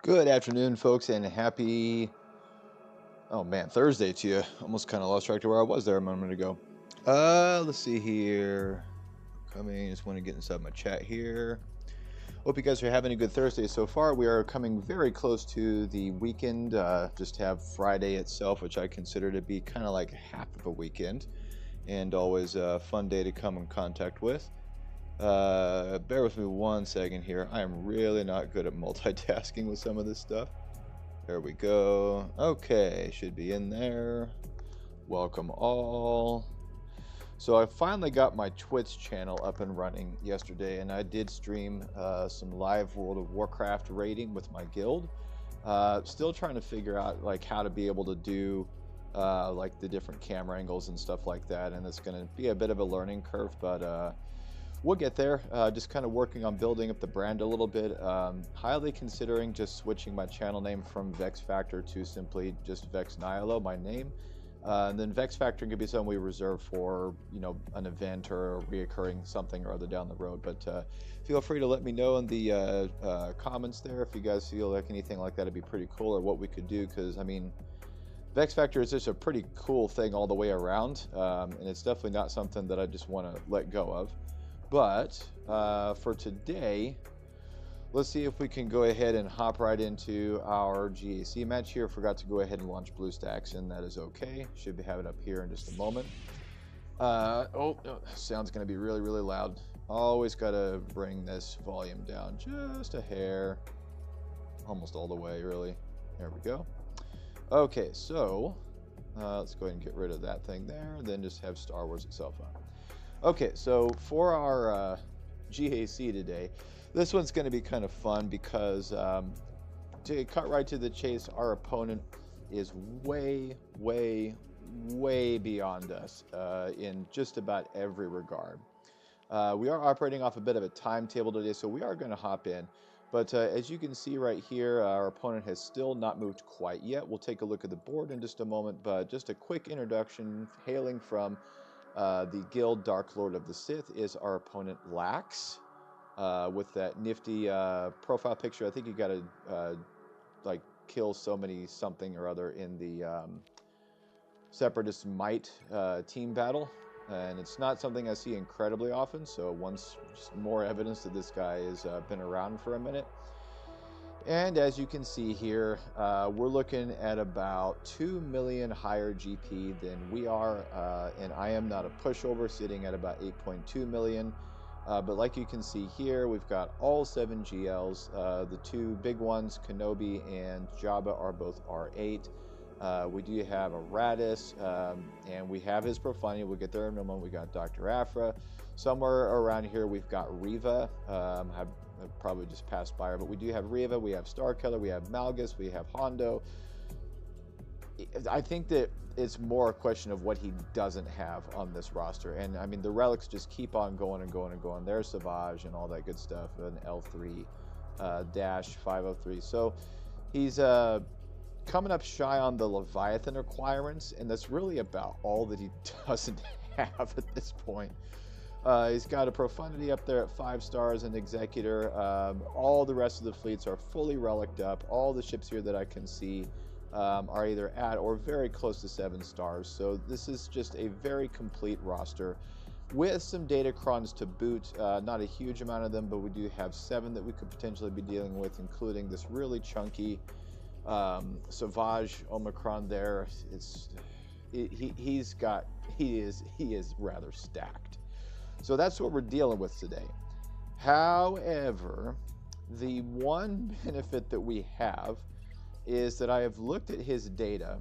Good afternoon, folks, and happy, oh man, Thursday to you. Almost kind of lost track of where I was there a moment ago. Let's see here. Coming, just want to get inside my chat here. Hope you guys are having a good Thursday so far. We are coming very close to the weekend. Just have Friday itself, which I consider to be kind of like half of a weekend, and always a fun day to come in contact with. Bear with me one second here. I am really not good at multitasking with some of this stuff. There we go. Okay, should be in there. Welcome all. So I finally got my Twitch channel up and running yesterday, and I did stream some live World of Warcraft raiding with my guild. Still trying to figure out like how to be able to do like the different camera angles and stuff like that, and it's going to be a bit of a learning curve, but we'll get there. Just kind of working on building up the brand a little bit. Highly considering just switching my channel name from Vex Factor to simply just Vex Nihilo, my name. And then Vex Factor could be something we reserve for, an event or a reoccurring something or other down the road. But feel free to let me know in the comments there if you guys feel like anything like that would be pretty cool, or what we could do. Because I mean, Vex Factor is just a pretty cool thing all the way around, and it's definitely not something that I just want to let go of. But for today, let's see if we can go ahead and hop right into our GAC match here. Forgot to go ahead and launch BlueStacks, and that is okay. Should have it up here in just a moment. Sound's going to be really, really loud. Always got to bring this volume down just a hair. Almost all the way, really. There we go. Okay, so let's go ahead and get rid of that thing there, and then just have Star Wars itself on. Okay, so for our GAC today, this one's going to be kind of fun because to cut right to the chase, our opponent is way, way, way beyond us in just about every regard. We are operating off a bit of a timetable today, so we are going to hop in. But as you can see right here, our opponent has still not moved quite yet. We'll take a look at the board in just a moment, but just a quick introduction, hailing from the guild Dark Lord of the Sith, is our opponent Lax, with that nifty profile picture. I think you got to like kill so many something or other in the Separatist Might team battle, and it's not something I see incredibly often. So once just more evidence that this guy has been around for a minute. And as you can see here, we're looking at about 2 million higher GP than we are, and I am not a pushover, sitting at about 8.2 million. But like you can see here, we've got all 7 GLs. The 2 big ones, Kenobi and Jabba, are both R8. We do have a Radis, and we have his Profanity. We'll get there in a moment. We got Dr. Afra. Somewhere around here, we've got Riva. I've probably just passed by her, but we do have Riva, we have Starkiller, we have Malgus, we have Hondo. I think that it's more a question of what he doesn't have on this roster. And I mean, the relics just keep on going and going and going. There's Savage and all that good stuff, and L3 dash 503. So he's coming up shy on the Leviathan requirements, and that's really about all that he doesn't have at this point. He's got a Profundity up there at 5 stars, and Executor. All the rest of the fleets are fully relicked up. All the ships here that I can see are either at or very close to 7 stars. So this is just a very complete roster with some Datacrons to boot. Not a huge amount of them, but we do have 7 that we could potentially be dealing with, including this really chunky Savage Omicron there. He is rather stacked. So that's what we're dealing with today. However, the one benefit that we have is that I have looked at his data,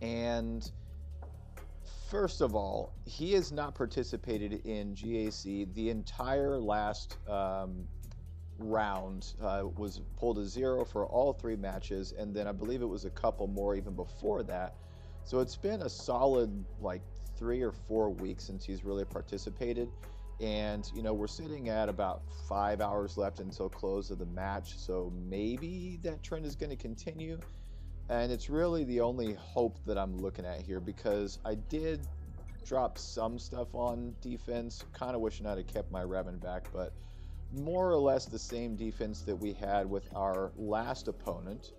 and first of all, he has not participated in GAC the entire last round. Was pulled a 0 for all 3 matches, and then I believe it was a couple more even before that. So it's been a solid like 3 or 4 weeks since he's really participated, and we're sitting at about 5 hours left until close of the match, so maybe that trend is going to continue. And it's really the only hope that I'm looking at here, because I did drop some stuff on defense, kind of wishing I'd have kept my Revan back, but more or less the same defense that we had with our last opponent.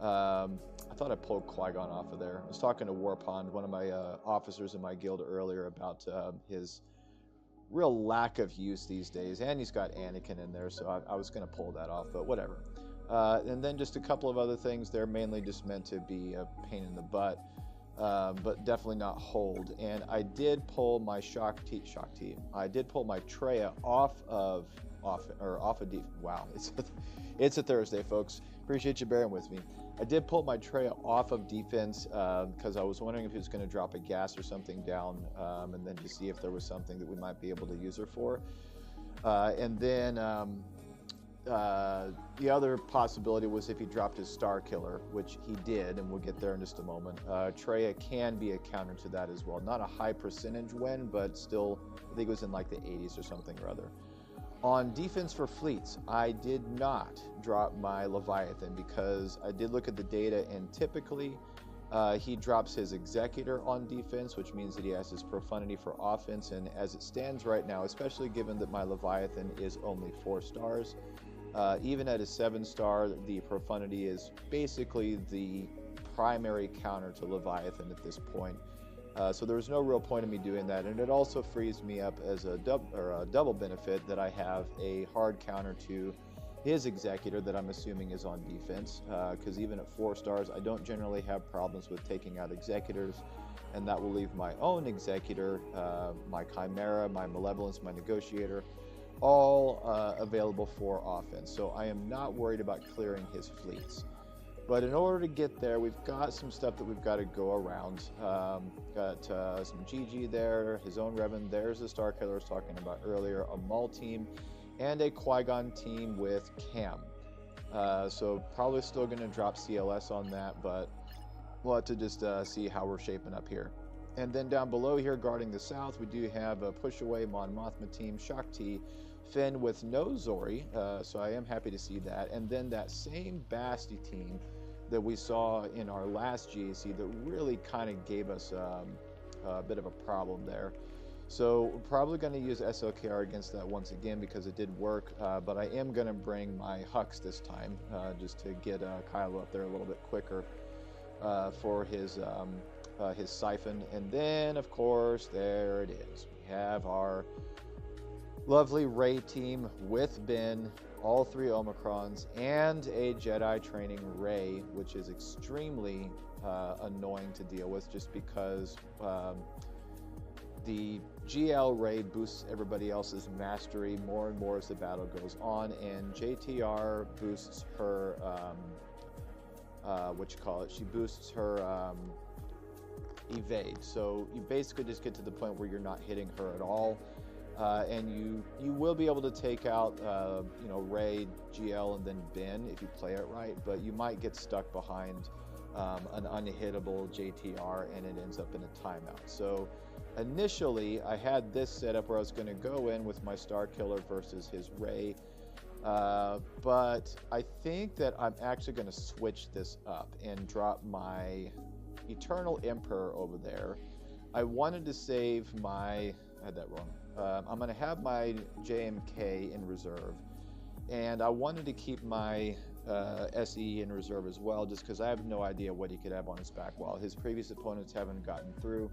I thought I pulled Qui-Gon off of there. I was talking to Warpond, one of my officers in my guild earlier, about his real lack of use these days, and he's got Anakin in there, so I was going to pull that off, but whatever. And then just a couple of other things. They're mainly just meant to be a pain in the butt, but definitely not hold. And I did pull my Shock T. I did pull my Treya off of defense. Wow, it's a Thursday, folks. Appreciate you bearing with me. I did pull my Treya off of defense because I was wondering if he was going to drop a gas or something down, and then to see if there was something that we might be able to use her for. And then the other possibility was if he dropped his Star Killer, which he did, and we'll get there in just a moment. Treya can be a counter to that as well. Not a high percentage win, but still, I think it was in like the 80s or something or other. On defense for fleets, I did not drop my Leviathan because I did look at the data, and typically he drops his Executor on defense, which means that he has his Profundity for offense. And as it stands right now, especially given that my Leviathan is only 4 stars, even at a 7-star, the Profundity is basically the primary counter to Leviathan at this point. So there was no real point in me doing that, and it also frees me up as a double benefit that I have a hard counter to his Executor that I'm assuming is on defense, because even at 4 stars, I don't generally have problems with taking out Executors, and that will leave my own Executor, my Chimera, my Malevolence, my Negotiator, all available for offense. So I am not worried about clearing his fleets. But in order to get there, we've got some stuff that we've got to go around. Got some GG there, his own Revan. There's the Star Killer I was talking about earlier, a Maul team, and a Qui-Gon team with Cam. So probably still going to drop CLS on that, but we'll have to just see how we're shaping up here. And then down below here, guarding the south, we do have a Push Away Mon Mothma team, Shock T, Finn with no Zori, so I am happy to see that. And then that same Basti team that we saw in our last GAC that really kind of gave us a bit of a problem there. So we're probably going to use SLKR against that once again because it did work, but I am going to bring my Hux this time just to get Kylo up there a little bit quicker for his Siphon. And then, of course, there it is. We have our lovely Rey team with Ben, all 3 Omicrons, and a Jedi training Rey, which is extremely annoying to deal with just because the GL Rey boosts everybody else's mastery more and more as the battle goes on, and JTR boosts her, she boosts her evade. So you basically just get to the point where you're not hitting her at all. And you will be able to take out, Rey, GL, and then Ben if you play it right, but you might get stuck behind an unhittable JTR, and it ends up in a timeout. So initially, I had this setup where I was going to go in with my Star Killer versus his Rey, but I think that I'm actually going to switch this up and drop my Eternal Emperor over there. I wanted to save my... I had that wrong. I'm going to have my JMK in reserve, and I wanted to keep my SE in reserve as well, just because I have no idea what he could have on his back wall. His previous opponents haven't gotten through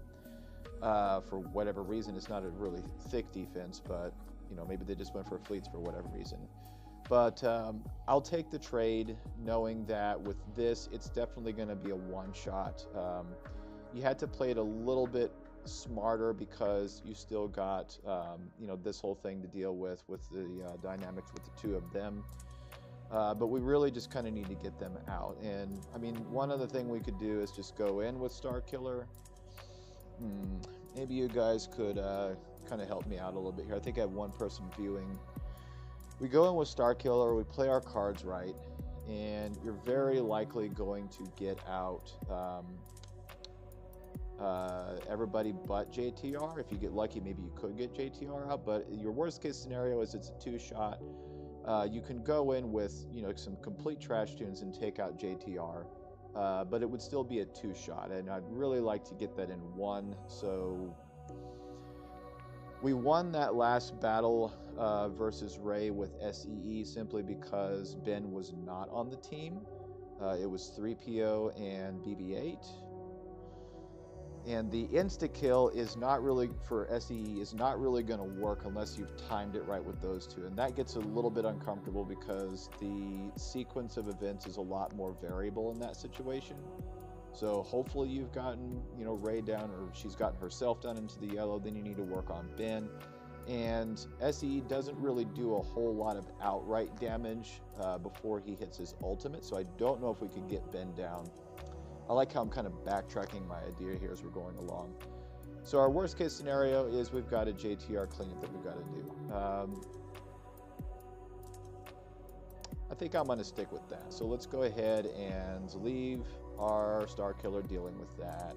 for whatever reason. It's not a really thick defense, but maybe they just went for fleets for whatever reason. But I'll take the trade, knowing that with this, it's definitely going to be a one-shot. You had to play it a little bit smarter because you still got this whole thing to deal with the dynamics with the 2 of them, but we really just kind of need to get them out. And I mean, one other thing we could do is just go in with Star Killer. Maybe you guys could kind of help me out a little bit here. I think I have one person viewing. We go in with Star Killer, we play our cards right, and you're very likely going to get out everybody but JTR. If you get lucky, maybe you could get JTR out, but your worst case scenario is it's a 2-shot. You can go in with some complete trash tunes and take out JTR, but it would still be a 2-shot, and I'd really like to get that in 1. So we won that last battle versus Ray with SEE simply because Ben was not on the team. It was 3PO and BB-8. And the insta-kill is not really, for SEE, is not really going to work unless you've timed it right with those two. And that gets a little bit uncomfortable because the sequence of events is a lot more variable in that situation. So hopefully you've gotten, Ray down, or she's gotten herself down into the yellow. Then you need to work on Ben. And SEE doesn't really do a whole lot of outright damage before he hits his ultimate. So I don't know if we could get Ben down. I like how I'm kind of backtracking my idea here as we're going along. So our worst case scenario is we've got a JTR cleanup that we've got to do. I think I'm going to stick with that. So let's go ahead and leave our Star Killer dealing with that.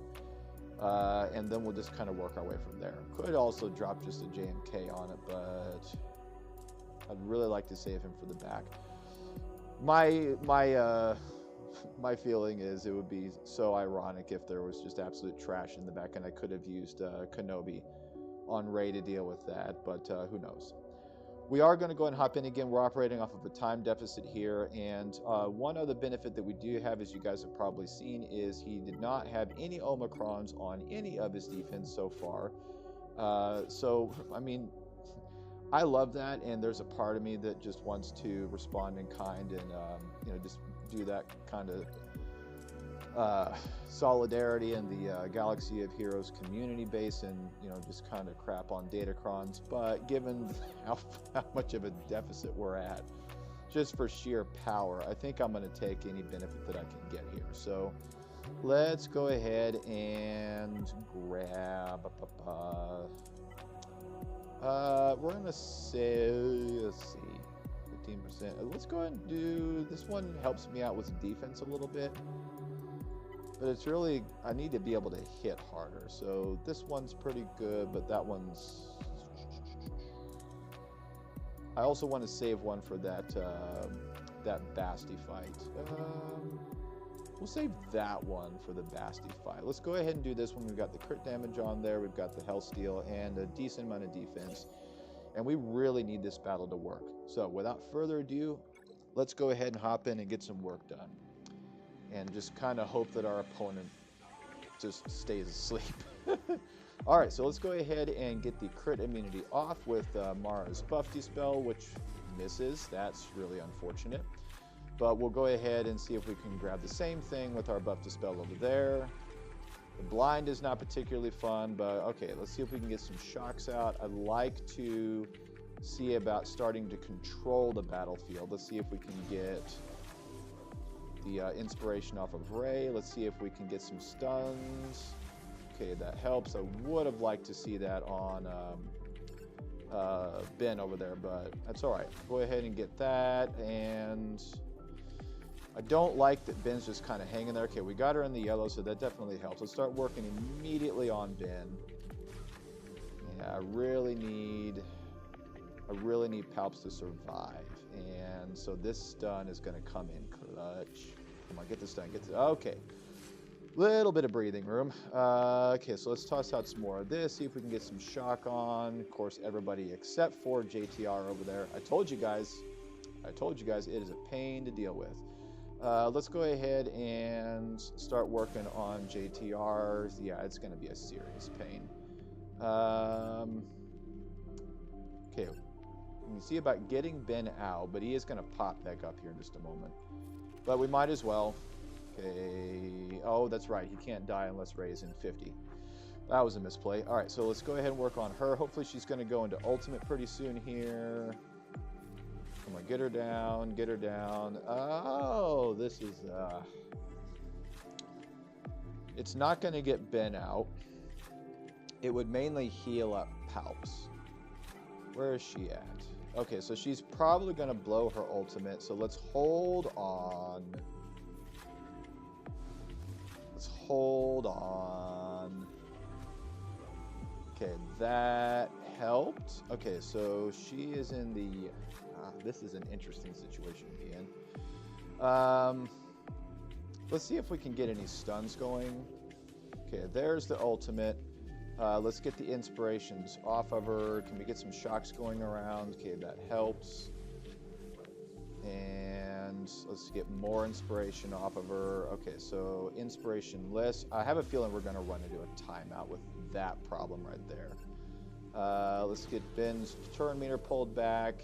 And then we'll just kind of work our way from there. Could also drop just a JMK on it, but I'd really like to save him for the back. My feeling is it would be so ironic if there was just absolute trash in the back and I could have used Kenobi on Ray to deal with that, but who knows. We are going to go and hop in again. We're operating off of a time deficit here, and one other benefit that we do have, as you guys have probably seen, is he did not have any Omicrons on any of his defense so far. So, I mean, I love that, and there's a part of me that just wants to respond in kind and, just do that kind of solidarity in the Galaxy of Heroes community base and, just kind of crap on Datacrons. But given how much of a deficit we're at, just for sheer power, I think I'm going to take any benefit that I can get here. So let's go ahead and grab... we're going to say, let's see, 15%. Let's go ahead and do, this one helps me out with defense a little bit. But it's really, I need to be able to hit harder. So this one's pretty good, but that one's... I also want to save one for that Basti fight. We'll save that one for the Basti fight. Let's go ahead and do this one. We've got the crit damage on there. We've got the Hellsteel and a decent amount of defense. And we really need this battle to work. So without further ado, let's go ahead and hop in and get some work done. And just kind of hope that our opponent just stays asleep. All right, so let's go ahead and get the crit immunity off with Mara's Buffy spell, which misses. That's really unfortunate. But we'll go ahead and see if we can grab the same thing with our Buffy spell over there. The blind is not particularly fun, but okay, let's see if we can get some shocks out. I'd like to see about starting to control the battlefield. Let's see if we can get the inspiration off of Ray. Let's see if we can get some stuns. Okay, that helps. I would have liked to see that on Ben over there, but that's all right. Go ahead and get that. And I don't like that Ben's just kind of hanging there. Okay, we got her in the yellow, so that definitely helps. Let's start working immediately on Ben. Yeah, I really need Palps to survive. And so this stun is going to come in clutch. Come on, get this done. Okay. Little bit of breathing room. Okay, so let's toss out some more of this. See if we can get some shock on. Of course, everybody except for JTR over there. I told you guys, it is a pain to deal with. Let's go ahead and start working on JTR. Yeah, it's going to be a serious pain. Okay. You can see about getting Ben out, but he is going to pop back up here in just a moment. But we might as well. Okay. Oh, that's right. He can't die unless Ray is in 50. That was a misplay. All right, so let's go ahead and work on her. Hopefully she's going to go into ultimate pretty soon here. Come on, get her down. Get her down. Oh, this is... It's not going to get Ben out. It would mainly heal up Palps. Where is she at? Okay, so she's probably going to blow her ultimate, so let's hold on. Let's hold on. Okay, that helped. Okay, so she is in the... this is an interesting situation to be in. Let's see if we can get any stuns going. Okay, there's the ultimate. Let's get the inspirations off of her. Can we get some shocks going around? Okay, that helps. And let's get more inspiration off of her. Okay, so inspiration-less. I have a feeling we're going to run into a timeout with that problem right there. Let's get Ben's turn meter pulled back.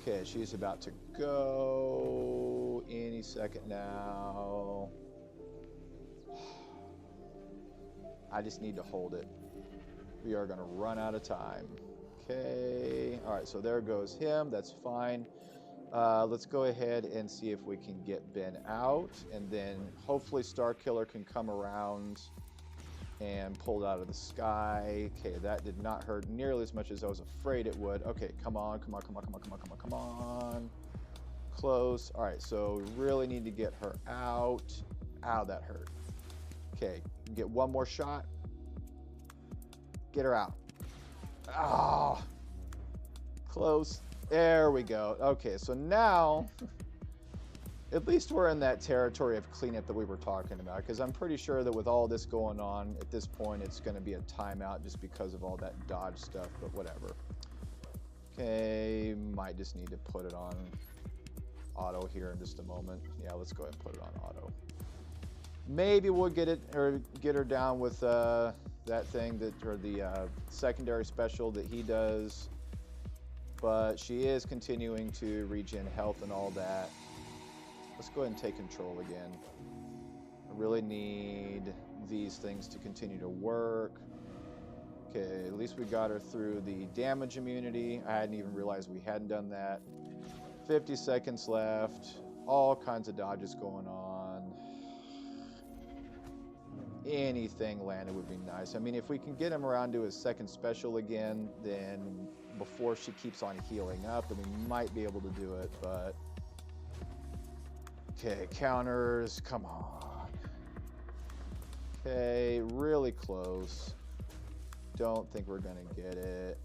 Okay, she's about to go any second now. I just need to hold it. We are going to run out of time. Okay. All right, so there goes him. That's fine. Let's go ahead and see if we can get Ben out, and then hopefully Starkiller can come around and pull it out of the sky. Okay, that did not hurt nearly as much as I was afraid it would. Okay, come on, come on, come on, come on, come on, come on, come on. Close. All right, so we really need to get her out. Ow, that hurt. Okay, get one more shot. Get her out. Ah, close. There we go. Okay, so now at least we're in that territory of cleanup that we were talking about, because I'm pretty sure that with all this going on at this point, it's going to be a timeout just because of all that dodge stuff, but whatever. Okay, might just need to put it on auto here in just a moment. Yeah, let's go ahead and put it on auto. Maybe we'll get it, or get her down with that thing that, or the secondary special that he does. But she is continuing to regen health and all that. Let's go ahead and take control again. I really need these things to continue to work. Okay, at least we got her through the damage immunity. I hadn't even realized we hadn't done that. 50 seconds left. All kinds of dodges going on. Anything landed would be nice. I mean, if we can get him around to his second special again, then before she keeps on healing up, then we might be able to do it, but... Okay, counters, come on. Okay, really close. Don't think we're gonna get it.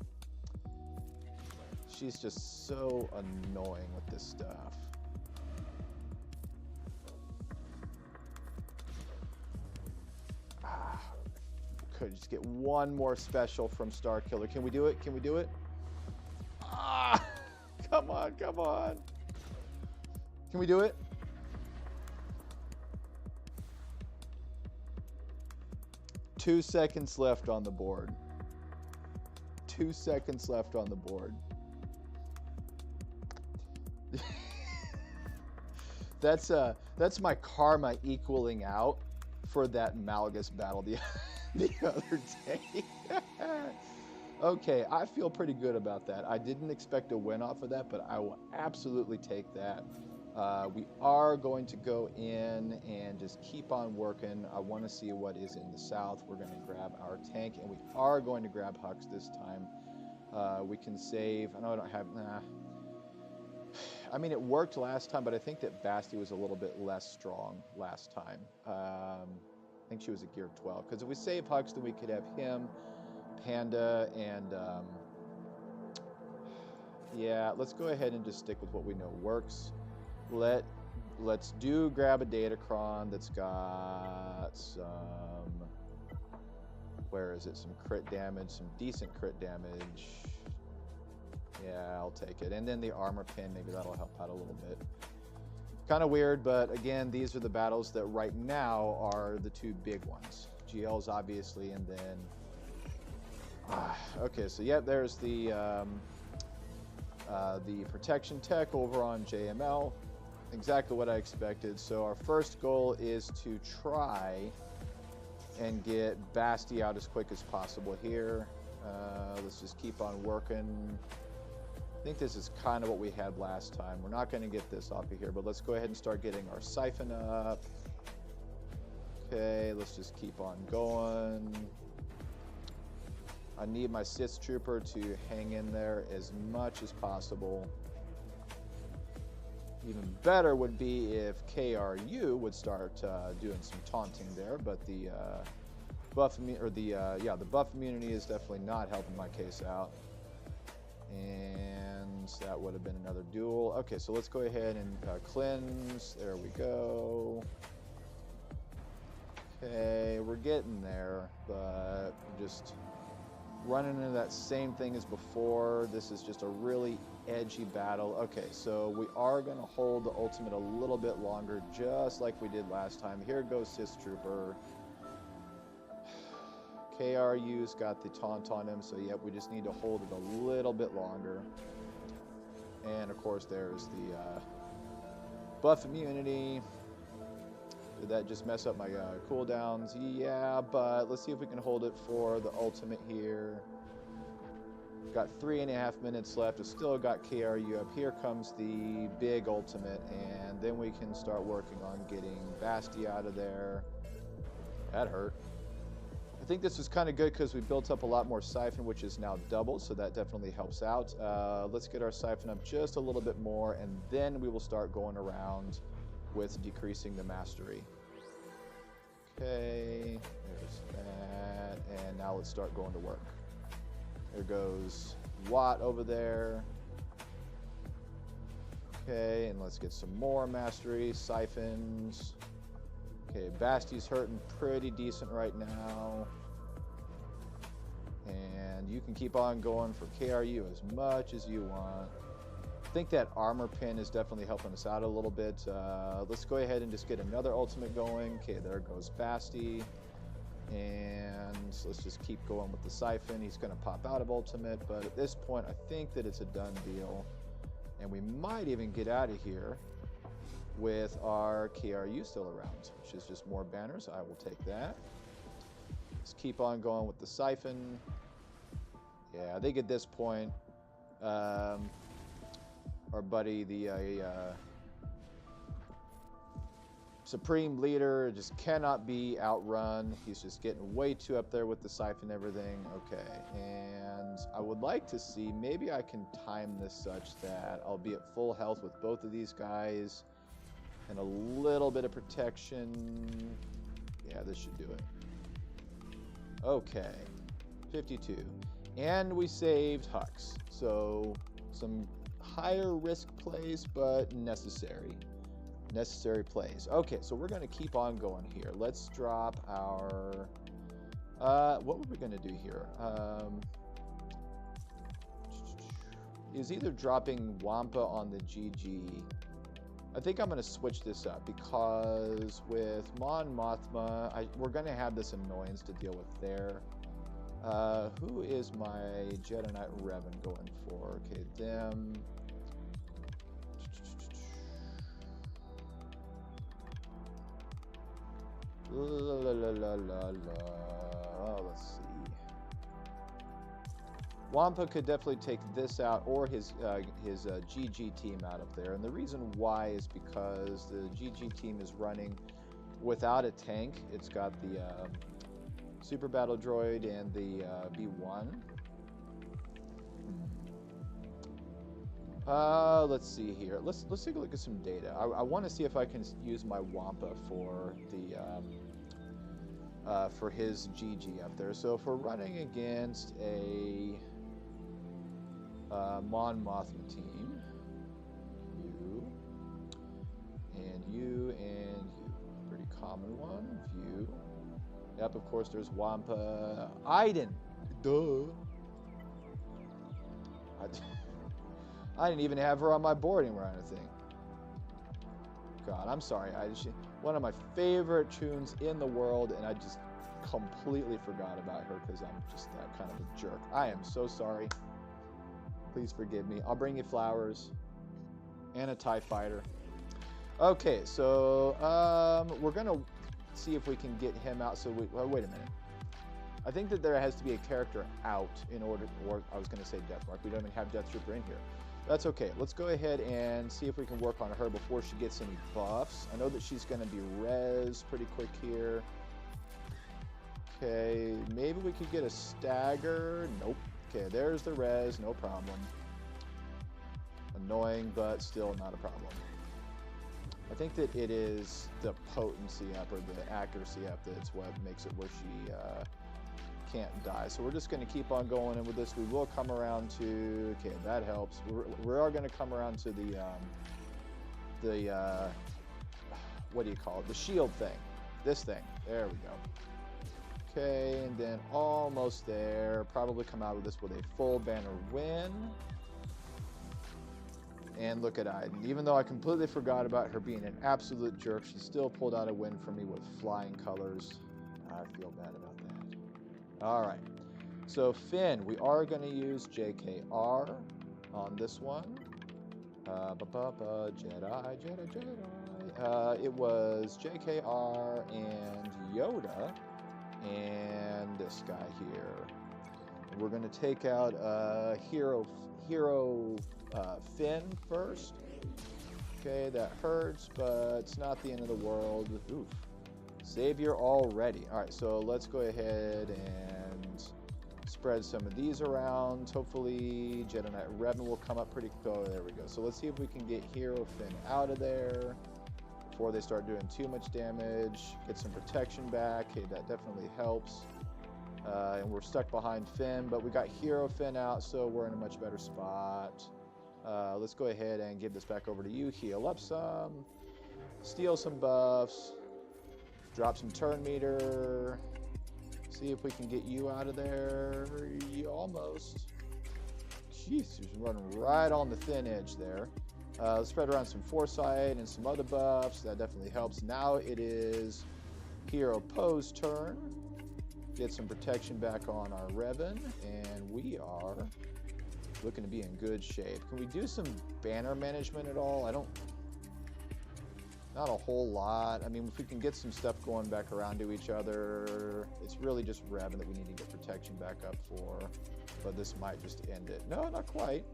She's just so annoying with this stuff. Could just get one more special from Starkiller. Can we do it? Can we do it? Ah! Come on, come on. Can we do it? Two seconds left on the board. 2 seconds left on the board. That's my karma equaling out for that Malgus battle the other day. Okay, I feel pretty good about that. I didn't expect a win off of that, but I will absolutely take that. We are going to go in and just keep on working. I want to see what is in the south. We're going to grab our tank, and we are going to grab Hux this time. We can save. I know I don't have... Nah. I mean, it worked last time, but I think that Basti was a little bit less strong last time. I think she was a gear 12. Because if we save Hux, then we could have him, Panda, and... yeah, let's go ahead and just stick with what we know works. Let's grab a Datacron that's got some... Where is it? Some crit damage, some decent crit damage. Yeah, I'll take it. And then the armor pin, maybe that'll help out a little bit. Kind of weird, but again, these are the battles that right now are the two big ones. GL's obviously, and then... okay, so yeah, there's the protection tech over on JML. Exactly what I expected. So our first goal is to try and get Basti out as quick as possible here. Let's just keep on working. I think this is kind of what we had last time. We're not going to get this off of here, but let's go ahead and start getting our siphon up. Okay, let's just keep on going. I need my Sith Trooper to hang in there as much as possible. Even better would be if KRU would start doing some taunting there, but the buff immunity is definitely not helping my case out. And that would have been another duel. Okay, so let's go ahead and cleanse. There we go. Okay, we're getting there, but we're just running into that same thing as before. This is just a really edgy battle. Okay, so we are going to hold the ultimate a little bit longer, just like we did last time. Here goes Sith Trooper. KRU's got the taunt on him, so yep, we just need to hold it a little bit longer. And of course, there's the buff immunity. Did that just mess up my cooldowns? Yeah, but let's see if we can hold it for the ultimate here. Got 3.5 minutes left. I've still got KRU up. Here comes the big ultimate, and then we can start working on getting Basti out of there. That hurt. I think this was kind of good because we built up a lot more Siphon, which is now doubled, so that definitely helps out. Let's get our Siphon up just a little bit more, and then we will start going around with decreasing the mastery. Okay, there's that, and now let's start going to work. There goes Watt over there. Okay, and let's get some more mastery, Siphons. Okay, Basti's hurting pretty decent right now. And you can keep on going for KRU as much as you want. I think that armor pin is definitely helping us out a little bit. Let's go ahead and just get another ultimate going. Okay, there goes Basti. And let's just keep going with the Siphon. He's going to pop out of ultimate, but at this point, I think that it's a done deal. And we might even get out of here with our KRU still around, which is just more banners. I will take that. Let's keep on going with the Siphon. Yeah, I think at this point, our buddy, the Supreme Leader, just cannot be outrun. He's just getting way too up there with the Siphon and everything. Okay, and I would like to see, maybe I can time this such that I'll be at full health with both of these guys. And a little bit of protection. Yeah, this should do it. Okay. 52. And we saved Hux. So, some higher risk plays, but necessary. Necessary plays. Okay, so we're going to keep on going here. Let's drop our... what were we going to do here? Is either dropping Wampa on the GG... I think I'm going to switch this up because with Mon Mothma, we're going to have this annoyance to deal with there. Who is my Jedi Knight Revan going for? Okay, them. Oh, let's see. Wampa could definitely take this out, or his GG team out of there. And the reason why is because the GG team is running without a tank. It's got the Super Battle Droid and the B1. Let's see here. Let's take a look at some data. I want to see if I can use my Wampa for the for his GG up there. So if we're running against a Mon Mothma team, you and you and you, pretty common one. View. Yep, of course there's Wampa. Iden. Duh. I didn't even have her on my board anywhere or anything. God, I'm sorry. One of my favorite tunes in the world, and I just completely forgot about her because I'm just that kind of a jerk. I am so sorry. Please forgive me. I'll bring you flowers and a TIE fighter. Okay, so we're gonna see if we can get him out. So well, wait a minute. I think that there has to be a character out in order, or I was gonna say Death Mark. We don't even have Death Trooper in here. That's okay. Let's go ahead and see if we can work on her before she gets any buffs. I know that she's gonna be res pretty quick here. Okay, maybe we could get a stagger. Nope. Okay, there's the res, no problem. Annoying, but still not a problem. I think that it is the potency up or the accuracy up that's what makes it where she can't die. So we're just going to keep on going, and with this we will come around to, okay, that helps. We are going to come around to the what do you call it? The shield thing. This thing. There we go. Okay, and then almost there. Probably come out of this with a full banner win. And look at Iden. Even though I completely forgot about her being an absolute jerk, she still pulled out a win for me with flying colors. I feel bad about that. All right. So Finn, we are going to use JKR on this one. Jedi. It was JKR and Yoda and this guy here. And we're going to take out Hero Finn first. Okay, that hurts, but it's not the end of the world. Oof. Savior already. All right, so let's go ahead and spread some of these around. Hopefully Jedi Knight Revan will come up pretty quick. Oh, there we go. So let's see if we can get Hero Finn out of there before they start doing too much damage. Get some protection back. Hey, that definitely helps. And we're stuck behind Finn, but we got Hero Finn out, so we're in a much better spot. Let's go ahead and give this back over to you. Heal up some. Steal some buffs. Drop some turn meter. See if we can get you out of there. Almost. Jeez, he's running right on the thin edge there. Let's spread around some foresight and some other buffs. That definitely helps. Now it is Hero Poe's turn. Get some protection back on our Revan, and we are looking to be in good shape. Can we do some banner management at all? Not a whole lot. I mean, if we can get some stuff going back around to each other, it's really just Revan that we need to get protection back up for, but this might just end it. No, not quite.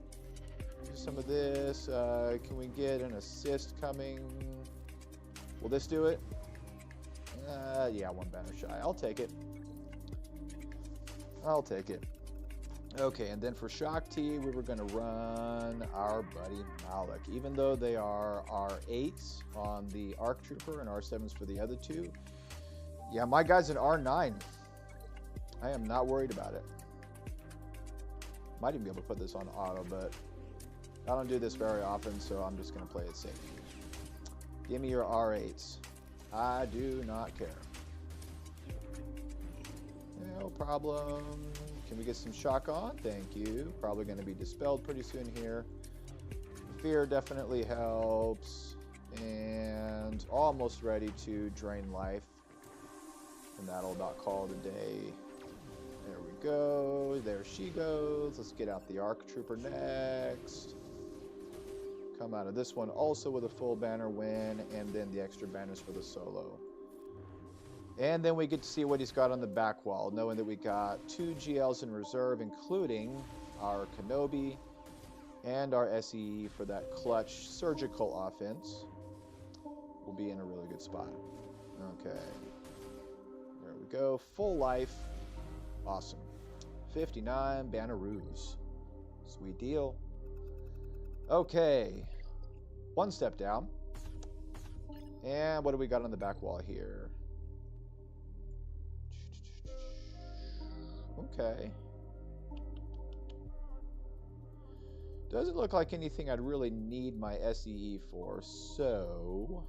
Just some of this. Can we get an assist coming? Will this do it? Yeah, one banner shy. I'll take it. Okay, and then for Shakti, we were going to run our buddy Malik. Even though they are R8s on the ARC Trooper and R7s for the other two. Yeah, my guy's an R9. I am not worried about it. Might even be able to put this on auto, but I don't do this very often, so I'm just going to play it safe. Give me your R8s. I do not care. No problem. Can we get some shock on? Thank you. Probably going to be dispelled pretty soon here. Fear definitely helps. And almost ready to drain life. And that'll about call it a day. There we go. There she goes. Let's get out the ARC Trooper next. Come out of this one also with a full banner win. And then the extra banners for the solo. And then we get to see what he's got on the back wall, knowing that we got 2 GLs in reserve, including our Kenobi and our SEE for that clutch surgical offense. We'll be in a really good spot. Okay. There we go. Full life. Awesome. 59 Banneroos. Sweet deal. Okay. One step down. And what do we got on the back wall here? Okay. Doesn't look like anything I'd really need my SEE for, so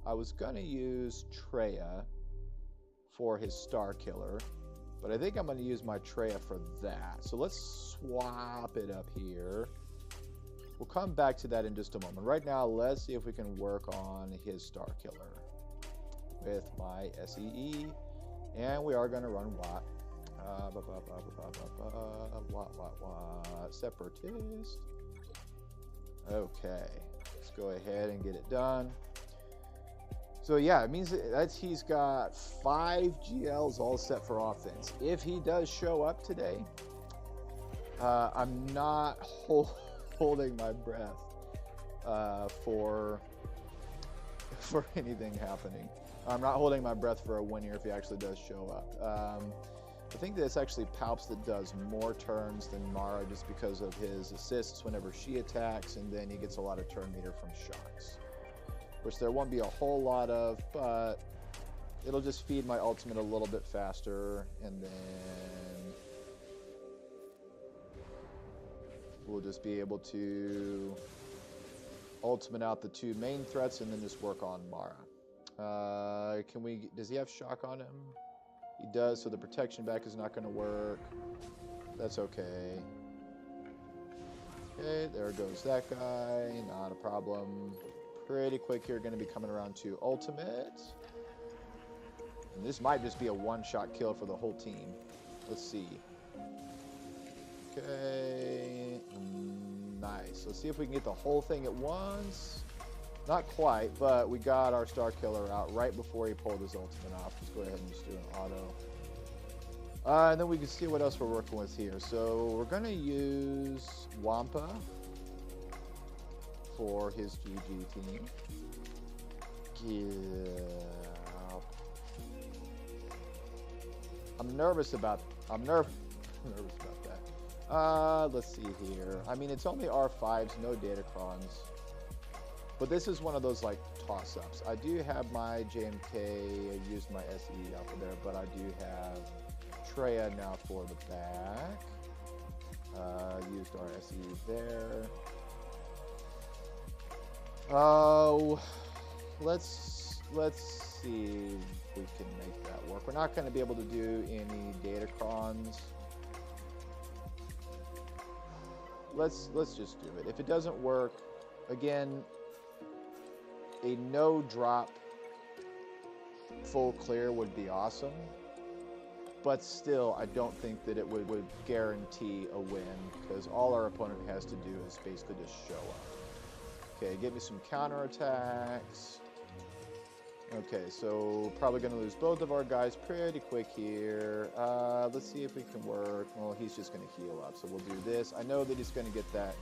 I was gonna use Treya for his Star Killer, but I think I'm gonna use my Treya for that. So let's swap it up here. We'll come back to that in just a moment. Right now, let's see if we can work on his Star Killer with my SEE. And we are going to run Watt. Watt. Separatist. Okay. Let's go ahead and get it done. So yeah, it means that he's got 5 GLs all set for offense. If he does show up today, I'm not holding my breath for anything happening. I'm not holding my breath for a win here if he actually does show up. I think that it's actually Palps that does more turns than Mara just because of his assists whenever she attacks, and then he gets a lot of turn meter from shocks, which there won't be a whole lot of, but it'll just feed my ultimate a little bit faster, and then we'll just be able to ultimate out the 2 main threats and then just work on Mara. Can we? Does he have shock on him? He does, so the protection back is not going to work. That's okay. Okay, there goes that guy. Not a problem. Pretty quick here, going to be coming around to ultimate. And this might just be a one-shot kill for the whole team. Let's see. Okay. Nice. Let's see if we can get the whole thing at once. Not quite, but we got our Star Killer out right before he pulled his ultimate off. Let's go ahead and just do an auto. And then we can see what else we're working with here. So we're going to use Wampa for his GG team. Yeah. I'm nervous about that. Let's see here. I mean, it's only R5s, no Datacrons. But this is one of those, like, toss-ups. I do have my JMK, I used my SE off of there, but I do have Treya now for the back. Used our SE there. Oh, let's see if we can make that work. We're not going to be able to do any Datacrons. Let's just do it. If it doesn't work, again, a no drop full clear would be awesome, but still I don't think that it would guarantee a win, because all our opponent has to do is basically just show up. Okay, give me some counterattacks. Okay, so probably going to lose both of our guys pretty quick here. Let's see if we can work. Well, he's just going to heal up, so we'll do this. I know that he's going to get that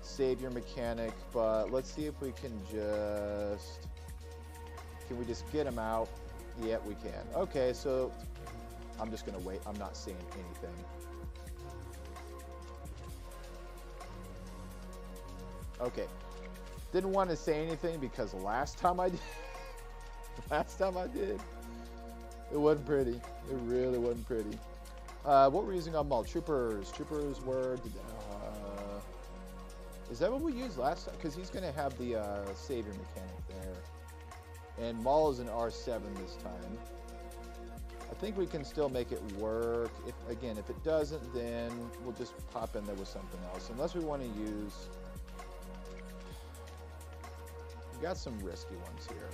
savior mechanic, but let's see if we can just... Can we just get him out? Yeah, we can. Okay, so I'm just going to wait. I'm not saying anything. Okay. Didn't want to say anything because last time I did... it wasn't pretty. It really wasn't pretty. What were we using on Maul? Troopers. Troopers were... is that what we used last time? Because he's going to have the savior mechanic there. And Maul is an R7 this time. I think we can still make it work. If it doesn't, then we'll just pop in there with something else. Unless we want to use... We got some risky ones here.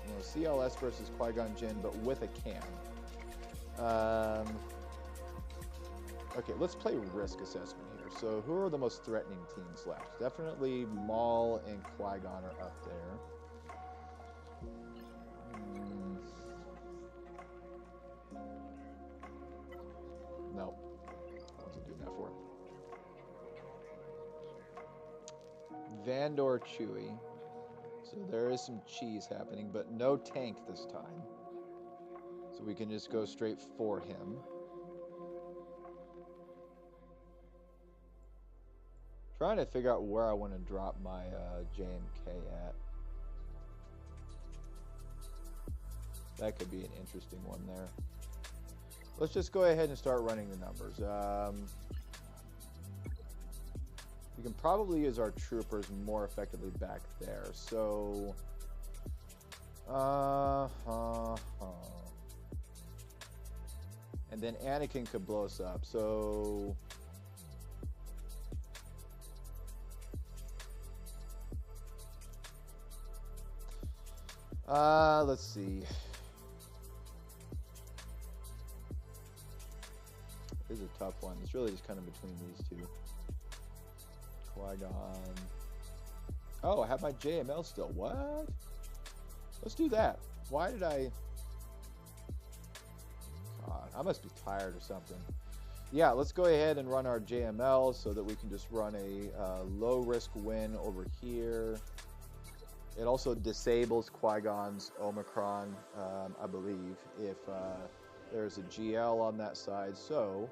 You know, CLS versus Qui-Gon Jinn, but with a cam. Okay, let's play risk assessment here. So who are the most threatening teams left? Definitely Maul and Qui-Gon are up there. No. What's it doing that for? Vandor Chewie. So there is some cheese happening, but no tank this time. So we can just go straight for him. Trying to figure out where I want to drop my JMK at. That could be an interesting one there. Let's just go ahead and start running the numbers. We can probably use our troopers more effectively back there. So, and then Anakin could blow us up. So, let's see. This is a tough one. It's really just kind of between these two. Qui-Gon. Oh, I have my JML still. What? Let's do that. Why did I... God, I must be tired or something. Yeah, let's go ahead and run our JML so that we can just run a low-risk win over here. It also disables Qui-Gon's Omicron, I believe, if there's a GL on that side. So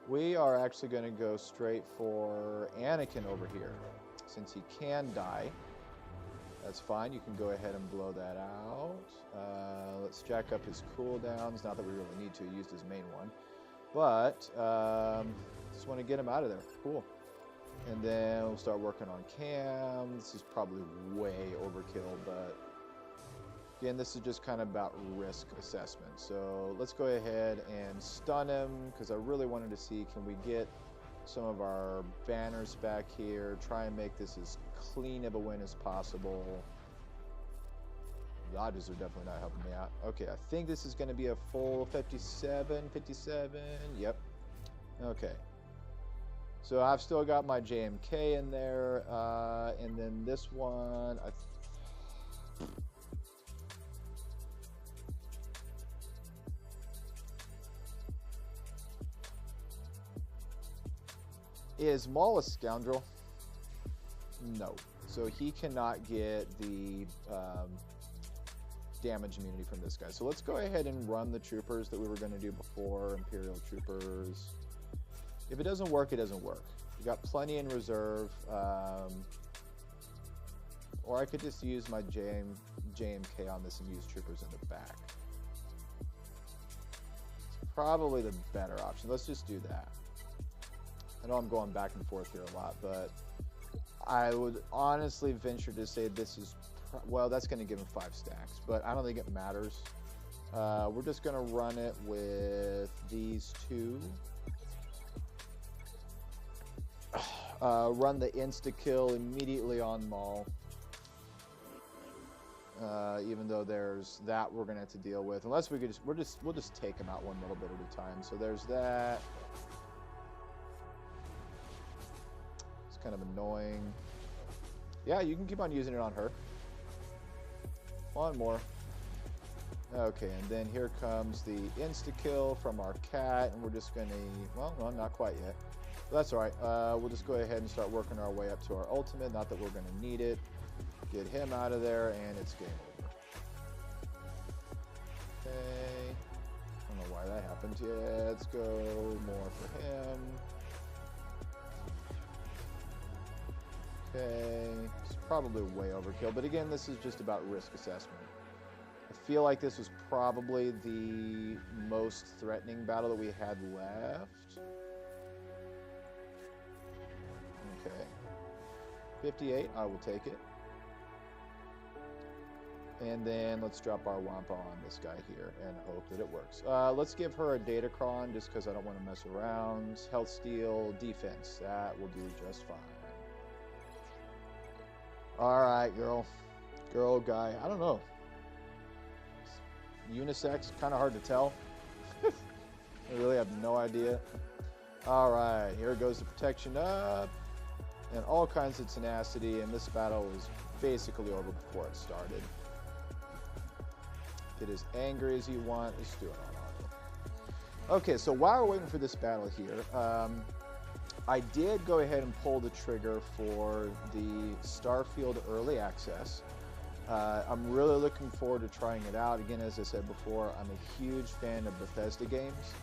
we are actually going to go straight for Anakin over here. Since he can die, that's fine. You can go ahead and blow that out. Let's jack up his cooldowns. Not that we really need to. He used his main one. But just want to get him out of there. Cool. And then we'll start working on Cam. This is probably way overkill, but Again, this is just kind of about risk assessment. So let's go ahead and stun him, because I really wanted to see, can we get some of our banners back here, try and make this as clean of a win as possible. Dodges are definitely not helping me out. Okay, I think this is going to be a full 57. Yep. Okay. So I've still got my JMK in there, and then this one, is Maul a scoundrel? No. So he cannot get the damage immunity from this guy. So let's go ahead and run the troopers that we were going to do before, Imperial troopers. If it doesn't work, it doesn't work. We got plenty in reserve. Or I could just use my JMK on this and use troopers in the back. It's probably the better option. Let's just do that. I know I'm going back and forth here a lot, but I would honestly venture to say this is, well, that's going to give him 5 stacks, but I don't think it matters. We're just going to run it with these two. Run the insta-kill immediately on Maul. Even though there's that we're going to have to deal with. Unless we could we'll just take him out one little bit at a time. So there's that. Kind of annoying. Yeah, you can keep on using it on her. One more. Okay, and then here comes the insta-kill from our cat, and we're just going to, well, no, not quite yet. But that's all right. We'll just go ahead and start working our way up to our ultimate. Not that we're going to need it. Get him out of there, and it's game over. Okay. I don't know why that happened. Yeah, let's go more for him. Okay, it's probably way overkill, but again, this is just about risk assessment. I feel like this was probably the most threatening battle that we had left. Okay, 58, I will take it. And then let's drop our Wampa on this guy here and hope that it works. Let's give her a Datacron just because I don't want to mess around. Health steal, defense, that will do just fine. Alright, girl, guy, I don't know. Unisex, kind of hard to tell. I really have no idea. Alright, here goes the protection up. And all kinds of tenacity, and this battle was basically over before it started. Get as angry as you want, let's do it on auto. Okay, so while we're waiting for this battle here, I did go ahead and pull the trigger for the Starfield Early Access. I'm really looking forward to trying it out. Again, as I said before, I'm a huge fan of Bethesda games.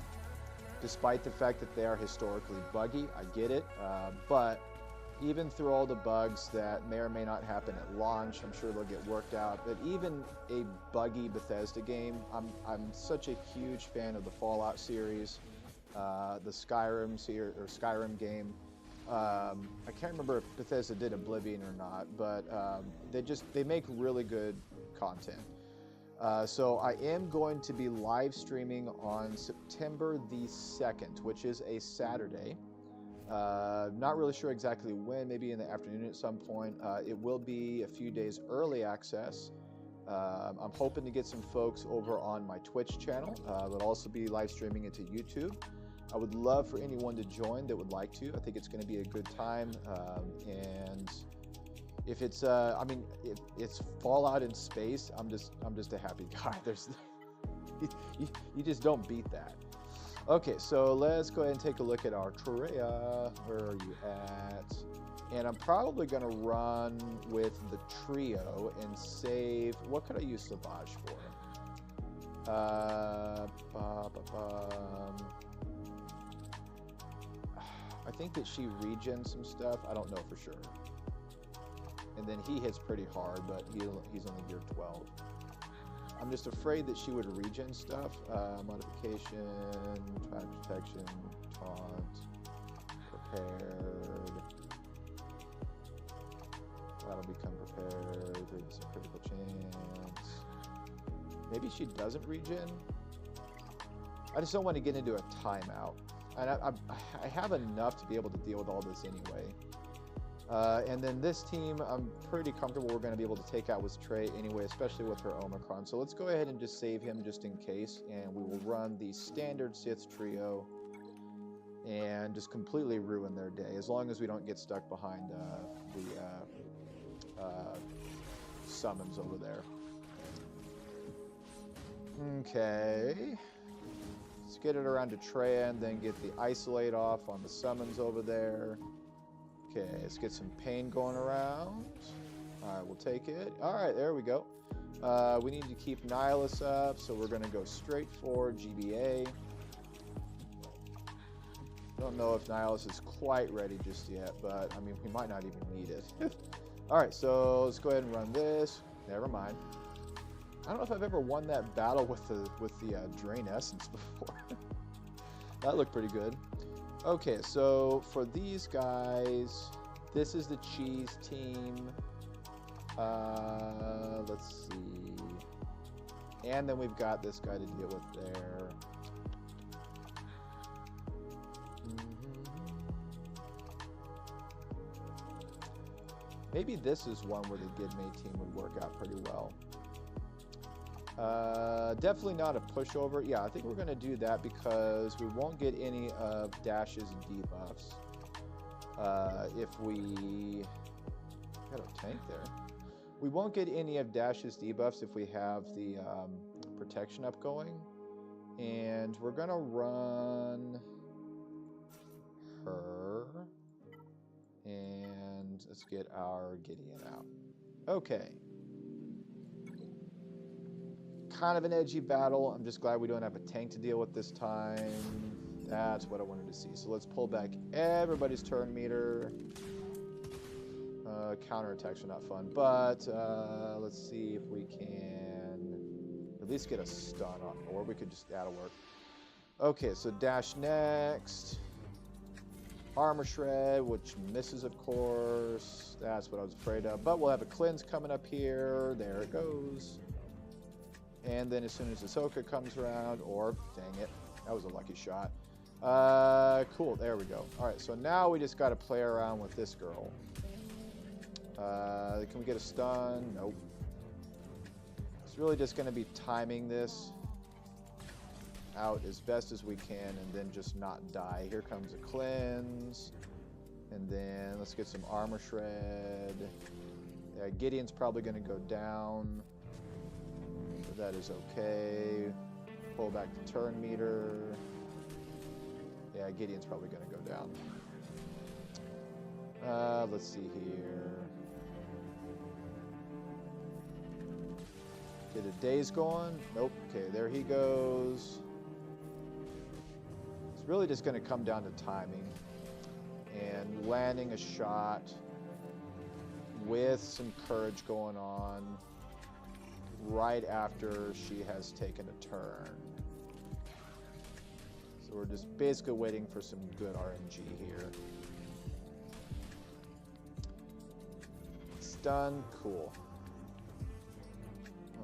Despite the fact that they are historically buggy, I get it. But even through all the bugs that may or may not happen at launch, I'm sure they'll get worked out. But even a buggy Bethesda game, I'm such a huge fan of the Fallout series. The Skyrim game. I can't remember if Bethesda did Oblivion or not, but they make really good content. So I am going to be live streaming on September the 2nd, which is a Saturday. Not really sure exactly when, maybe in the afternoon at some point. It will be a few days early access. I'm hoping to get some folks over on my Twitch channel. But also be live streaming it to YouTube. I would love for anyone to join that would like to. I think it's going to be a good time. And if it's, if it's Fallout in space, I'm just a happy guy. You just don't beat that. Okay, so let's go ahead and take a look at our Treya. Where are you at? And I'm probably going to run with the trio and save. What could I use Savage for? I think that she regens some stuff. I don't know for sure. And then he hits pretty hard, but he's only gear 12. I'm just afraid that she would regen stuff. Modification, track protection, taunt, prepared. That'll become prepared. There's a critical chance. Maybe she doesn't regen. I just don't want to get into a timeout. And I have enough to be able to deal with all this anyway. And then this team, I'm pretty comfortable we're going to be able to take out with Trey anyway, especially with her Omicron. So let's go ahead and just save him just in case. And we will run the standard Sith trio and just completely ruin their day, as long as we don't get stuck behind the summons over there. Okay. Let's get it around to Treya and then get the isolate off on the summons over there. Okay, let's get some pain going around. All right, we'll take it. All right, there we go. We need to keep Nihilus up, so we're going to go straight for GBA. Don't know if Nihilus is quite ready just yet, but I mean, we might not even need it. All right, so let's go ahead and run this. Never mind. I don't know if I've ever won that battle with the Drain Essence before. That looked pretty good. Okay, so for these guys, this is the cheese team. Let's see. And then we've got this guy to deal with there. Maybe this is one where the Gidme team would work out pretty well. Definitely not a pushover. Yeah, I think we're going to do that because we won't get any of dashes and debuffs. If we... Got a tank there. We won't get any of dashes debuffs if we have the protection up going. And we're going to run her. And let's get our Gideon out. Okay. Kind of an edgy battle. I'm just glad we don't have a tank to deal with this time. That's what I wanted to see. So let's pull back everybody's turn meter. Counterattacks are not fun, but let's see if we can at least get a stun on, or we could just add a work. Okay, so dash next. Armor Shred, which misses, of course. That's what I was afraid of. But we'll have a cleanse coming up here. There it goes. And then as soon as Ahsoka comes around, or, dang it, that was a lucky shot. Cool, there we go. All right, so now we just got to play around with this girl. Can we get a stun? Nope. It's really just going to be timing this out as best as we can and then just not die. Here comes a cleanse. And then let's get some armor shred. Yeah, Gideon's probably going to go down. But that is okay. Pull back the turn meter. Yeah, Gideon's probably going to go down. Let's see here. Get a daze going. Nope. Okay, there he goes. It's really just going to come down to timing and landing a shot with some courage going on right after she has taken a turn. So we're just basically waiting for some good RNG here. Stun, cool.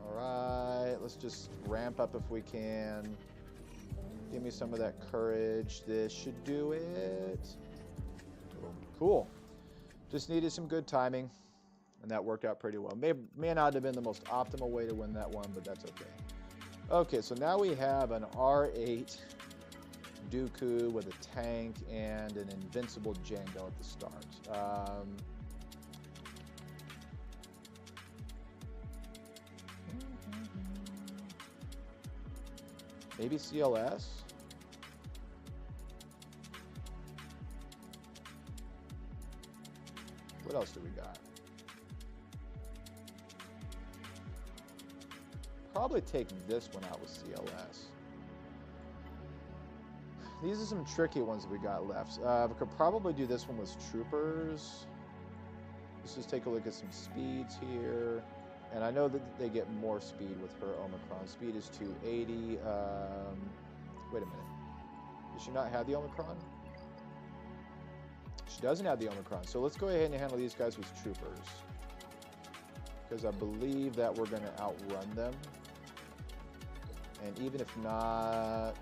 Alright, let's just ramp up if we can. Give me some of that courage. This should do it. Cool. Just needed some good timing, and that worked out pretty well. May not have been the most optimal way to win that one, but that's okay. Okay, so now we have an R8 Dooku with a tank and an invincible Jango at the start. Maybe CLS? What else do we got? Probably take this one out with CLS. These are some tricky ones that we got left. We could probably do this one with Troopers. Let's just take a look at some speeds here. And I know that they get more speed with her Omicron. Speed is 280. Wait a minute. Does she not have the Omicron? She doesn't have the Omicron. So let's go ahead and handle these guys with Troopers, because I believe that we're going to outrun them. And even if not,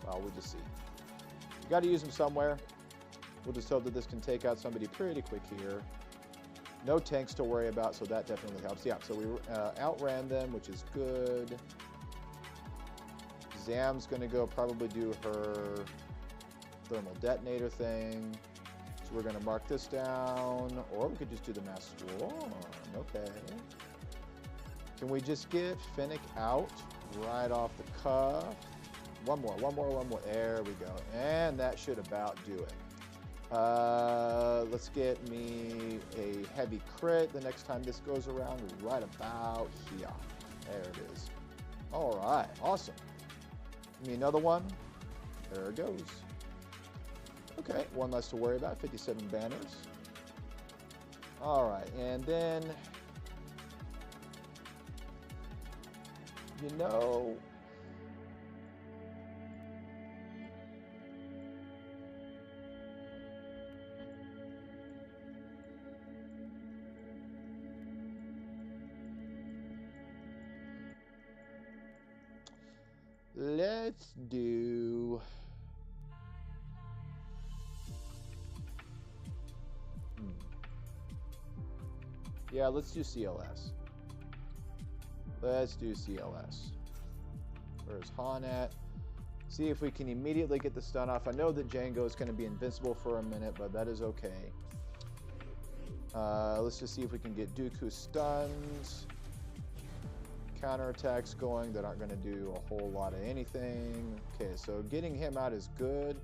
well, we'll just see. You got to use them somewhere. We'll just hope that this can take out somebody pretty quick here. No tanks to worry about, so that definitely helps. Yeah, so we outran them, which is good. Zam's going to go probably do her thermal detonator thing. So we're going to mark this down, or we could just do the mass swarm. Okay. Can we just get Finnick out right off the cuff? One more. There we go. And that should about do it. Let's get me a heavy crit the next time this goes around, right about here. There it is. All right, awesome. Give me another one. There it goes. Okay, one less to worry about, 57 banners. All right, and then, you know, let's do... Yeah, let's do CLS. Let's do CLS. Where's Han at? See if we can immediately get the stun off. I know that Django is going to be invincible for a minute, but that is okay. Let's just see if we can get Dooku stunned. Counterattacks going that aren't going to do a whole lot of anything. Okay, so getting him out is good.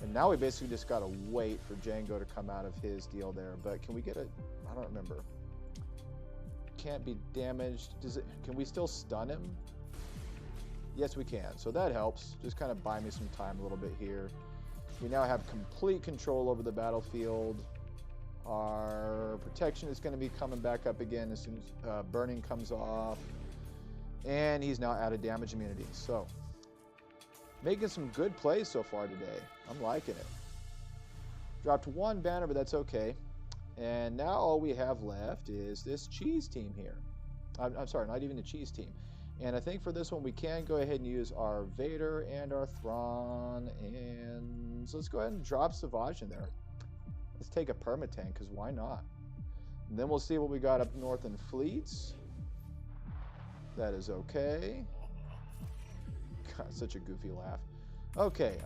And now we basically just got to wait for Django to come out of his deal there. But can we get a... I don't remember. Can't be damaged. Does it? Can we still stun him? Yes, we can. So that helps. Just kind of buy me some time a little bit here. We now have complete control over the battlefield. Our protection is going to be coming back up again as soon as burning comes off. And he's now out of damage immunity. So, making some good plays so far today. I'm liking it. Dropped one banner, but that's okay. And now all we have left is this cheese team here. I'm sorry, not even a cheese team. And I think for this one, we can go ahead and use our Vader and our Thrawn. And so let's go ahead and drop Savage in there. Let's take a permatank, because why not? And then we'll see what we got up north in fleets. That is okay. God, such a goofy laugh. Okay,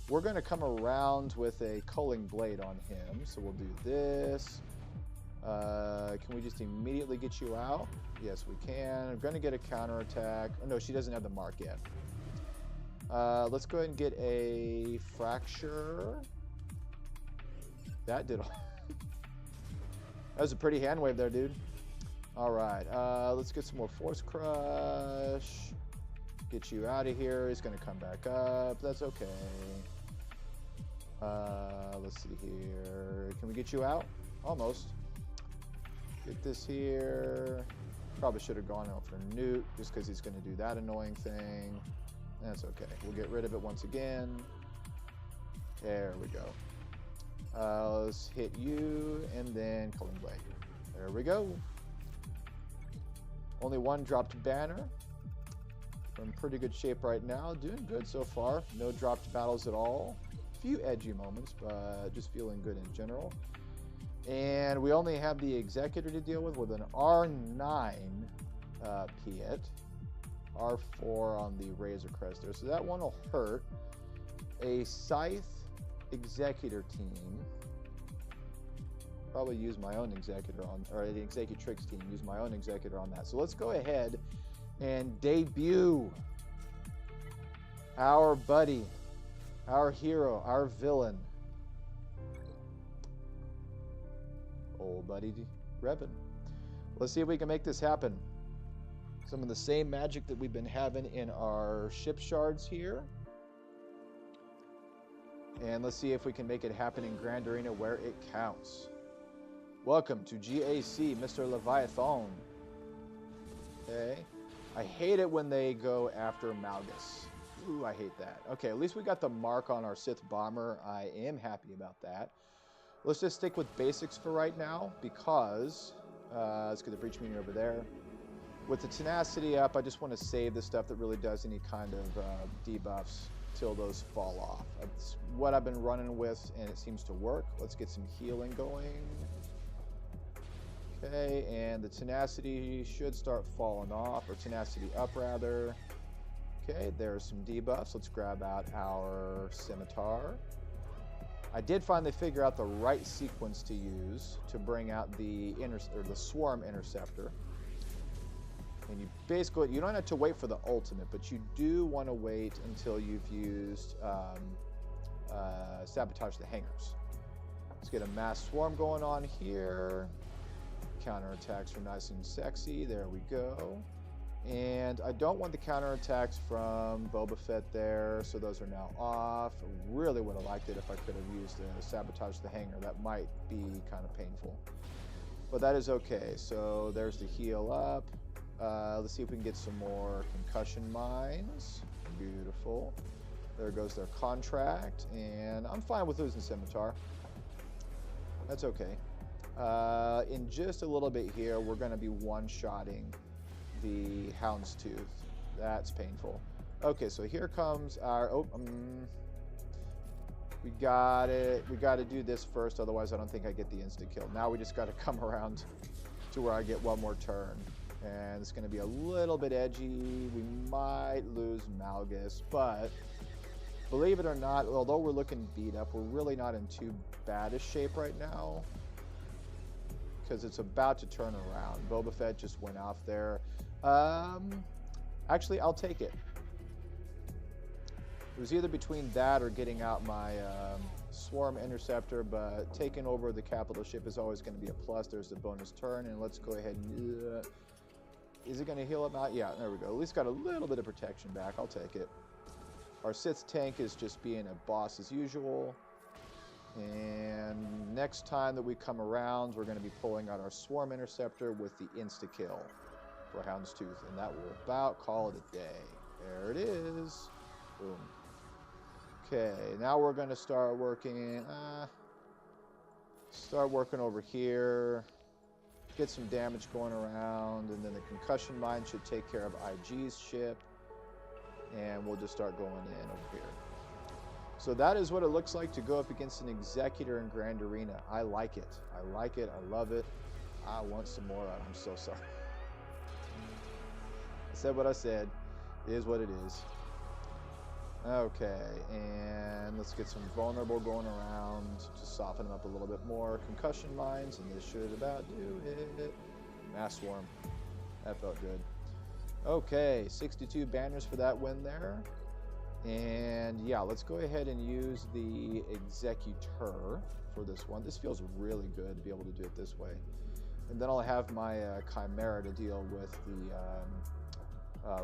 we're going to come around with a culling blade on him. So we'll do this. Can we just immediately get you out? Yes, we can. I'm going to get a counterattack. Oh, no, she doesn't have the mark yet. Let's go ahead and get a fracture. That did all. That was a pretty hand wave there, dude. All right, let's get some more Force Crush. Get you out of here. He's going to come back up. That's okay. Let's see here. Can we get you out? Almost. Get this here. Probably should have gone out for Newt just because he's going to do that annoying thing. That's okay. We'll get rid of it once again. There we go. Let's hit you and then Culling Blade. There we go. Only one dropped banner. We're in pretty good shape right now. Doing good so far. No dropped battles at all. A few edgy moments, but just feeling good in general. And we only have the Executor to deal with an R9 Piet. R4 on the Razor Crest there. So that one will hurt. A Scythe Executor team. Probably use my own Executor on, or the Executrix team, use my own Executor on that. So let's go ahead and debut our buddy, our hero, our villain, old buddy Revan. Let's see if we can make this happen. Some of the same magic that we've been having in our ship shards here. And let's see if we can make it happen in Grand Arena where it counts. Welcome to GAC, Mr. Leviathan. Okay. I hate it when they go after Malgus. Ooh, I hate that. Okay, at least we got the mark on our Sith Bomber. I am happy about that. Let's just stick with basics for right now because let's get the Breach Meteor over there. With the tenacity up, I just want to save the stuff that really does any kind of debuffs till those fall off. That's what I've been running with, and it seems to work. Let's get some healing going. Okay, and the tenacity should start falling off, or tenacity up rather. Okay, there's some debuffs. Let's grab out our scimitar. I did finally figure out the right sequence to use to bring out the swarm interceptor. And you basically, you don't have to wait for the ultimate, but you do want to wait until you've used sabotage the hangars. Let's get a mass swarm going on here. Counterattacks are nice and sexy. There we go. And I don't want the counterattacks from Boba Fett there, so those are now off. I really would have liked it if I could have used sabotage the hangar. That might be kind of painful. But that is okay. So there's the heal up. Let's see if we can get some more concussion mines. Beautiful. There goes their contract. And I'm fine with losing Scimitar. That's okay. In just a little bit here, we're going to be one-shotting the Houndstooth. That's painful. Okay, so here comes our... we got it. We got to do this first, otherwise I don't think I get the insta-kill. Now we just got to come around to where I get one more turn. And it's going to be a little bit edgy. We might lose Malgus, but believe it or not, although we're looking beat up, we're really not in too bad a shape right now, because it's about to turn around. Boba Fett just went off there. Actually, I'll take it. It was either between that or getting out my swarm interceptor, but taking over the capital ship is always going to be a plus. There's the bonus turn, and let's go ahead and... is it going to heal him out? Yeah, there we go. At least got a little bit of protection back. I'll take it. Our Sith tank is just being a boss as usual. And next time that we come around, we're going to be pulling out our swarm interceptor with the insta-kill for Houndstooth, and that will about call it a day. There it is. Boom. Okay, now we're going to start working over here, get some damage going around, and then the concussion mine should take care of IG's ship, and we'll just start going in over here. So that is what it looks like to go up against an Executor in Grand Arena. I like it. I like it. I love it. I want some more. I'm so sorry. I said what I said. It is what it is. Okay, and let's get some vulnerable going around to soften them up a little bit more. Concussion mines, and this should about do it. Mass swarm. That felt good. Okay, 62 banners for that win there. And yeah, let's go ahead and use the Executor for this one. This feels really good to be able to do it this way. And then I'll have my Chimera to deal with the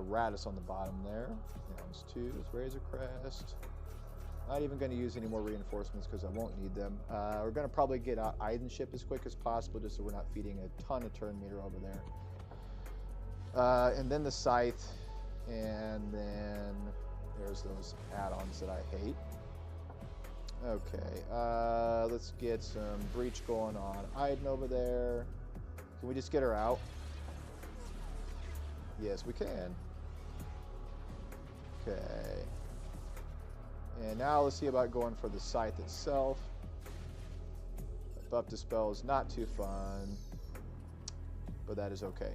Radis on the bottom there. Houndstooth, Razor Crest. Not even going to use any more reinforcements because I won't need them. We're going to probably get out Iden ship as quick as possible just so we're not feeding a ton of turn meter over there. And then the Scythe, and then there's those add-ons that I hate. Okay, let's get some breach going on Iden over there. Can we just get her out? Yes, we can. Okay. And now let's see about going for the Scythe itself. Buff Dispel is not too fun, but that is okay.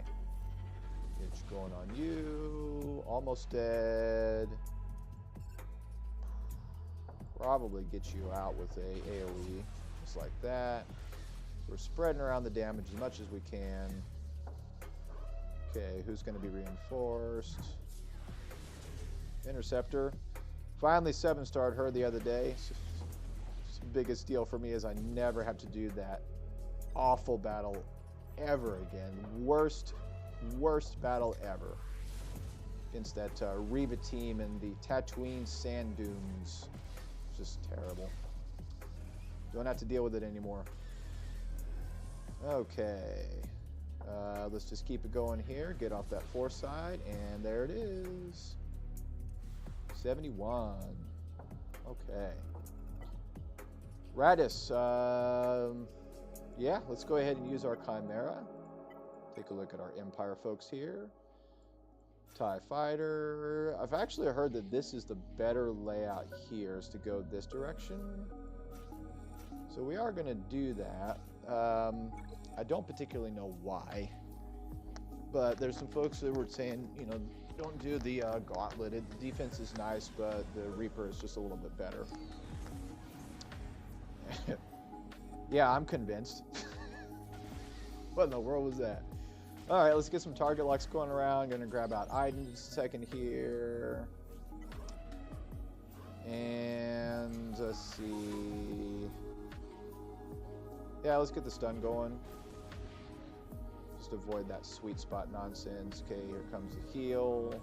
It's going on you. Almost dead. Probably get you out with a AoE, just like that. We're spreading around the damage as much as we can. Okay, who's going to be reinforced? Interceptor. Finally 7-starred her the other day. It's the biggest deal for me is I never have to do that awful battle ever again. Worst battle ever. Against that Reva team in the Tatooine sand dunes. Just terrible. Don't have to deal with it anymore. Okay. Let's just keep it going here. Get off that foresight, and there it is. 71. Okay. Radis. Yeah, let's go ahead and use our Chimera Take a look at our Empire folks here. TIE Fighter. I've actually heard that this is the better layout here, is to go this direction. So we are going to do that. I don't particularly know why, but there's some folks that were saying, you know, don't do the Gauntlet. The defense is nice, but the Reaper is just a little bit better. Yeah, I'm convinced. What in the world was that? All right, let's get some target locks going around. Gonna grab out Iden just a second here. And let's see. Yeah, let's get the stun going. Just avoid that sweet spot nonsense. Okay, here comes the heal.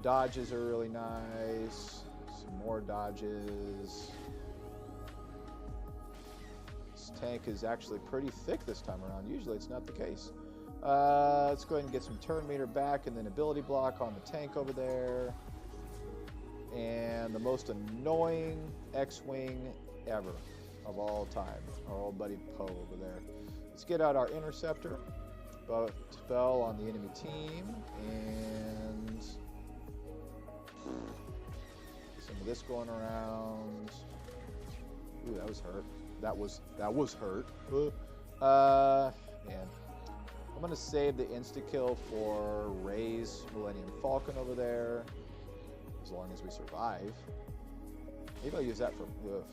Dodges are really nice. Some more dodges. This tank is actually pretty thick this time around. Usually it's not the case. Let's go ahead and get some turn meter back and then ability block on the tank over there. And the most annoying X-Wing ever of all time, our old buddy Poe over there. Let's get out our interceptor, spell on the enemy team, and some of this going around. Ooh, that was hurt. That was hurt. Man. I'm gonna save the insta-kill for Rey's Millennium Falcon over there, as long as we survive. Maybe I'll use that for, ugh.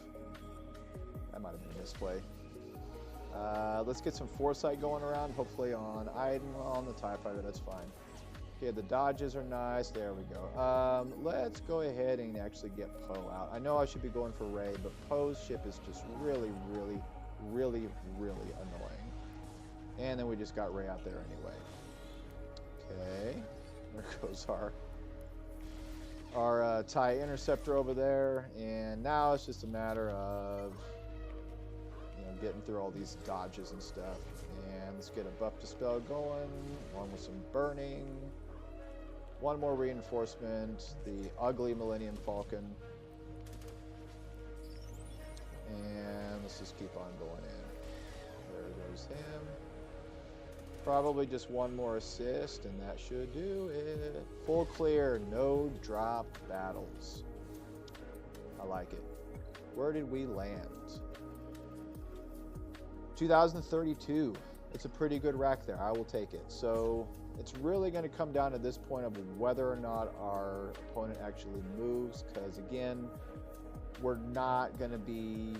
That might have been a misplay. Let's get some foresight going around, hopefully on Iden, on the TIE Fighter, that's fine. Okay, the dodges are nice, there we go. Let's go ahead and actually get Poe out. I know I should be going for Rey, but Poe's ship is just really, really, really, really annoying. And then we just got Rey out there anyway. Okay, there goes our TIE Interceptor over there, and now it's just a matter of, you know, getting through all these dodges and stuff. And let's get a buff dispel going, along with some burning. One more reinforcement, the ugly Millennium Falcon. And let's just keep on going in. There goes him. Probably just one more assist, and that should do it. Full clear, no drop battles. I like it. Where did we land? 2032. It's a pretty good rack there. I will take it. So it's really going to come down to this point of whether or not our opponent actually moves, because again, we're not going to be...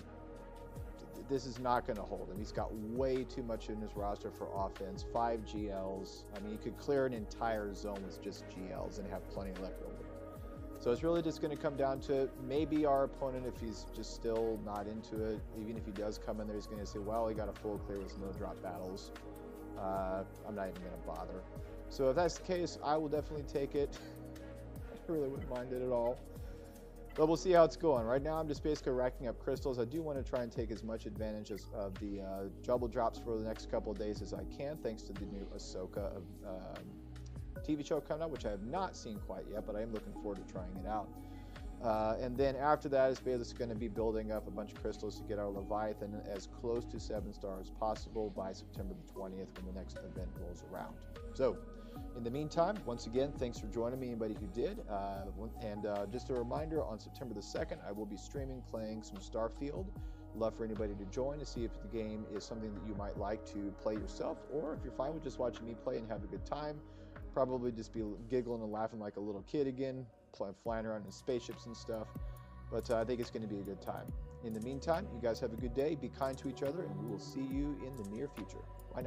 This is not going to hold him. He's got way too much in his roster for offense. 5 GLs. I mean, you could clear an entire zone with just GLs and have plenty left over. So it's really just going to come down to maybe our opponent, if he's just still not into it, even if he does come in there, he's going to say, well, he got a full clear with no drop battles. I'm not even going to bother. So if that's the case, I will definitely take it. I really wouldn't mind it at all. But we'll see how it's going. Right now, I'm just basically racking up crystals. I do want to try and take as much advantage of the double drops for the next couple of days as I can, thanks to the new Ahsoka TV show coming out, which I have not seen quite yet, but I am looking forward to trying it out. And then after that, it's basically going to be building up a bunch of crystals to get our Leviathan as close to 7 stars as possible by September the 20th when the next event rolls around. So, in the meantime, once again, thanks for joining me, anybody who did. And just a reminder, on September the 2nd, I will be streaming playing some Starfield. Love for anybody to join to see if the game is something that you might like to play yourself, or if you're fine with just watching me play and have a good time. Probably just be giggling and laughing like a little kid again, flying around in spaceships and stuff. But I think it's going to be a good time. In the meantime, you guys have a good day, be kind to each other, and we will see you in the near future. Bye now.